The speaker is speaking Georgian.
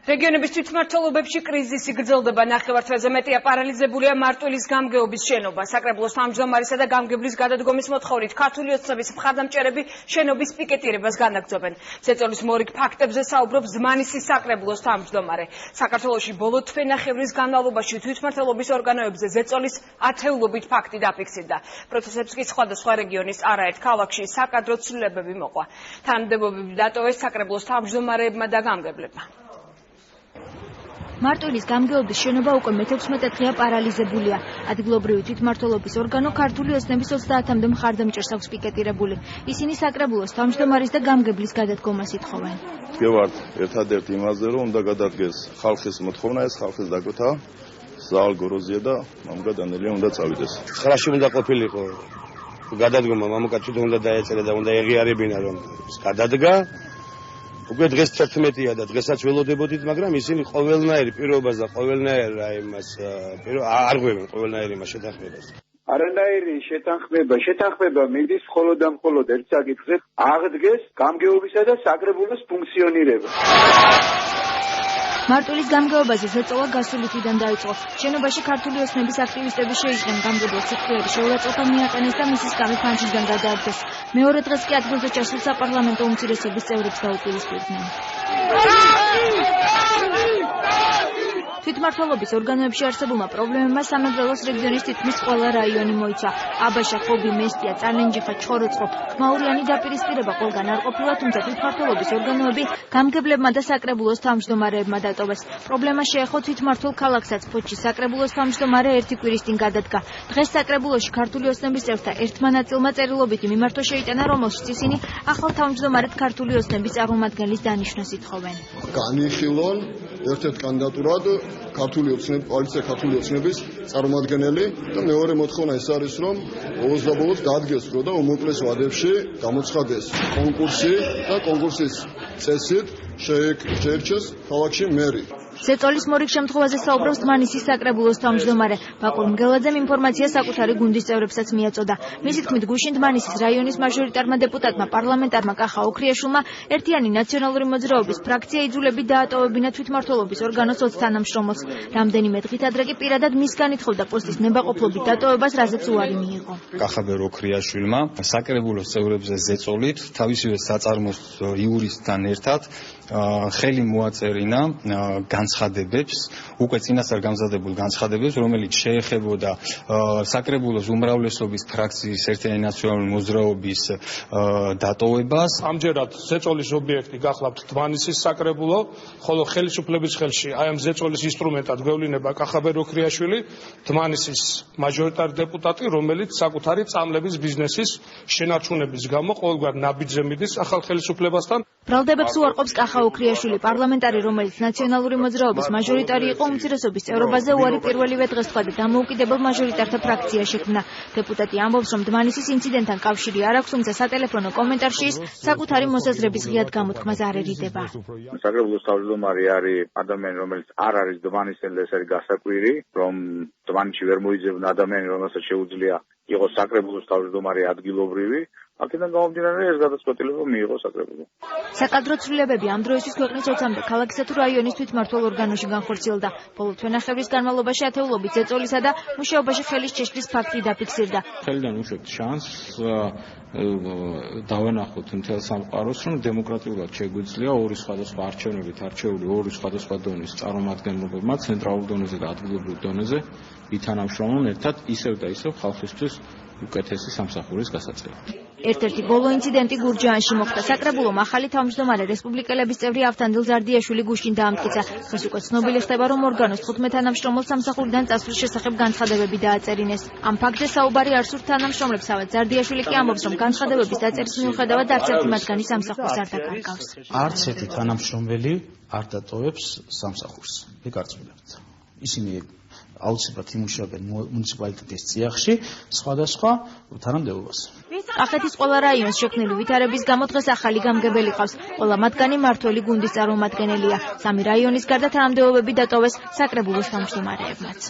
რეგიონების თვითმმართველობებში კრიზისი გრძელდება, ნახევართვეზე მეტია პარალიზებულია მარტვილის გამგეობის შენობა. საკრებულოს თავმჯდომარისა და გამგებლის გადადგომის მოთხოვნით ქართული ოცნების მხარდამჭერები შენობის პიკეტირებას განაგრძობენ. ზეწოლის მორიგ ფაქტებზე საუბრობს ზმანისის საკრებულოს თავმჯდომარე. საქართველოში ბოლო თვენახევრის განმავლობაში თვითმმართველობის ორგანოებზე ზეწოლის ათეულობით ფაქტი დაფიქსირდა. პროცესებს კი სხვადასხვა რეგიონის არაერთ ქალაქში საკადრო ცვლილებები მოყვა. თანამდებობები დატოვეს საკრებულოს თავმჯდომარეებმა და გამგებლებმა. მარტვილის გამგეობის შენობა უკვე მე-16 დღეა პარალიზებულია. ადგილობრივი თვითმმართველობის ორგანო ქართული ოცნების 30-მდე მხარდამჭერს აქვს პიკეტირებული. ისინი საკრებულოს თავმჯდომარის და გამგებლის გადადგომას ითხოვენ. ვდგევართ ერთადერთ იმაზე, რომ უნდა გადადგეს ხალხის მოთხოვნა, ეს ხალხის დაკვეთა, ზაალ გოროზია და მამუკატანელია უნდა წავიდეს. 9-ში უნდა ყოფილიყო გადადგომა, მამუკატი უნდა დაეწერა და უნდა ეღიარებინა, რომ გადადგა. უკვე დღეს 11-ია და დღესაც ველოდებოდით, მაგრამ ისინი ყოველნაირ პირობას და ყოველნაირ იმას არ ღვევენ ყოველნაირ იმას შეთანხმებას. არანაირი შეთანხმება მიდის მხოლოდ და მხოლოდ ერთ საკითხზე, აღდგეს გამგეობისა და საკრებულოს ფუნქციონირება. მარტვილის გამგეობაზე ზეწოლა გასული თვიდან დაიწყო. შენობაში ქართული ოცნების აქტივისტები შეიჭრნენ გამგებლად სიკვდილების შეურაცხყოფა მიაყენეს და მისის გამი ფანჯრიდან გადააგდეს. მეორე დღეს კი ადგილზე ჩასულ საპარლამენტო უმცირესობის წევრებს დაუპირისპირდნენ. თვითმმართველობის ორგანოებში არსებულმა პრობლემებმა სამეგრელოს რეგიონის თითქმის ყველა რაიონი მოიცვა. აბაშა, ხობი, მესტია, წალენჯიხა, ჩხოროწყო, ხმაურიანი დაპირისპირება ყველგან არ ყოფილა, თუმცა თვითმმართველობის ორგანოები გამგებლებმა და საკრებულოს თავმჯდომარეებმა დატოვეს. პრობლემა შეეხო თვითმმართველ ქალაქსაც. ფოთში საკრებულოს თავმჯდომარე ერთი კვირის წინ გადადგა. დღეს საკრებულოში ქართული ოცნების წევრთა ერთმა ნაწილმა წერილობითი მიმართვა შეიტანა, რომელშიც ისინი ახალ თავმჯდომარედ ქართული ოცნების წარმომადგენლის დანიშვნას ითხოვენ. განიხილონ ერთ-ერთ კანდიდატურად კოალიცია ქართული ოცნების წარმომადგენელი და მეორე მოთხოვნა ის არის, რომ ბოლოს დადგეს დრო და უმოკლეს ვადებში გამოცხადეს კონკურსი და კონკურსის წესით შეერჩეს ქალაქში მერი. ზეწოლის მორიგ შემთხვევაზე საუბრობს ზმანისის საკრებულოს თავმჯდომარე. ბაკურ მგელაძემ ინფორმაცია საკუთარი გუნდის წევრებსაც მიაწოდა. მისი თქმით, გუშინ დმანისის რაიონის მაჟორიტარმა დეპუტატმა პარლამენტარმა კახა ოქრიაშვილმა ერთიანი ნაციონალური მოძრაობის ფრაქცია იძულებით დაატოვებინა თვითმმართველობის ორგანოს 20 თანამშრომელს. რამდენიმე დღით ადრე კი პირადად მისგან ითხოვდა პოსტის ნებაყოფლობით დატოვებას, რაზეც უარი მიიღო. კახა ოქრიაშვილმა საკრებულოს წევრებზე ზეწოლით თავისივე საწარმოს იურისტთან ერთად ხელი მოაწერინა განცხადებებს, უკვე წინასწარ გამზადებულ განცხადებებს, რომელიც შეეხებოდა საკრებულოს უმრავლესობის ფრაქციის ერთიანი ნაციონალური მოძრაობის დატოვებას. ამჯერად ზეწოლის ობიექტი გახლავთ დმანისის საკრებულო, ხოლო ხელისუფლების ხელში აი ამ ზეწოლის ინსტრუმენტად გვევლინება კახა ოქრიაშვილი, დმანისის მაჟორიტარი დეპუტატი, რომელიც საკუთარი წამლების ბიზნესის შენარჩუნების გამო ყოველგვარ ნაბიჯზე მიდის ახალ ხელისუფლებასთან. ბრალდებებს უარყოფს კახა ოქრიაშვილი, პარლამენტარი, რომელიც ნაციონალური მოძრაობის მაჟორიტარი იყო, უმცირესობის წევრობაზე უარი პირველივე დღეს თქვა და დამოუკიდებელ მაჟორიტართა ფრაქცია შექმნა. დეპუტატი ამბობს, რომ დმანისის ინციდენტთან კავშირი არ აქვს, თუმცა სატელეფონო კომენტარში ის საკუთარი მოსაზრების ღიად გამოთქმას არ ერიდება. საკრებულოს თავმჯდომარე არის ადამიანი, რომელიც არ არის დმანისელი, ეს არის გასაკვირი, რომ დმანისში ვერ მოიძებნა ადამიანი, რომელსაც შეუძლია იყოს საკრებულოს თავმჯდომარე ადგილობრივი. აქედან გამომდინარე ეს გადაწყვეტილება მიიღო საკრებულომ. საკადრო ცვლილებები ამ დროისთვის ქვეყნის 20-მდე ქალაქისა თუ რაიონის თვითმმართველ ორგანოში განხორციელდა. ბოლო თვენახევრის განმავლობაში ათეულობით ზეწოლისა და მუშაობაში ხელის შეშლის ფაქტი დაფიქსირდა. ხელიდან უშვებთ შანსს დავანახოთ მთელ სამყაროს, რომ დემოკრატიულად შეგვიძლია ორი სხვადასხვა არჩევნებით არჩეული ორი სხვადასხვა დონის წარმომადგენლებმა ცენტრალურ დონეზე და ადგილობრივ დონეზე ითანამშრომლონ ერთად ისევ და ისევ ხალხისთვის უკეთესი სამსახურის გასაწევად. ერთ-ერთი ბოლო ინციდენტი გურჯაანში მოხდა. საკრებულომ ახალი თავმჯდომარე რესპუბლიკელების წევრი ავთანდილ ზარდიაშვილი გუშინ დაამტკიცა. დღეს უკვე ცნობილი ხდება, რომ ორგანოს 15 თანამშრომელს სამსახურიდან წასვლის შესახებ განცხადებები დააწერინეს. ამ ფაქტზე საუბარი არ სურთ თანამშრომლებს, ავად ზარდიაშვილი კი ამბობს, რომ განცხადებების დაწერის მიუხედავად არც ერთი მათგანი სამსახურს არ დაკარგავს. არც ერთი თანამშრომელი არ დატოვებს სამსახურს. გეკარწმულებთ. ისინი აუცილებლად იმუშავებენ მუნიციპალიტეტის წიაღში სხვადასხვა თანამდებობას. კახეთის ყველა რაიონს შექმნილი ვითარების გამო დღეს ახალი გამგებელი ყავს. ყველა მათგანი მართველი გუნდის წარმომადგენელია. 3 რაიონის გარდა თანამდებობები დატოვეს საკრებულოს თავმჯდომარეებმაც.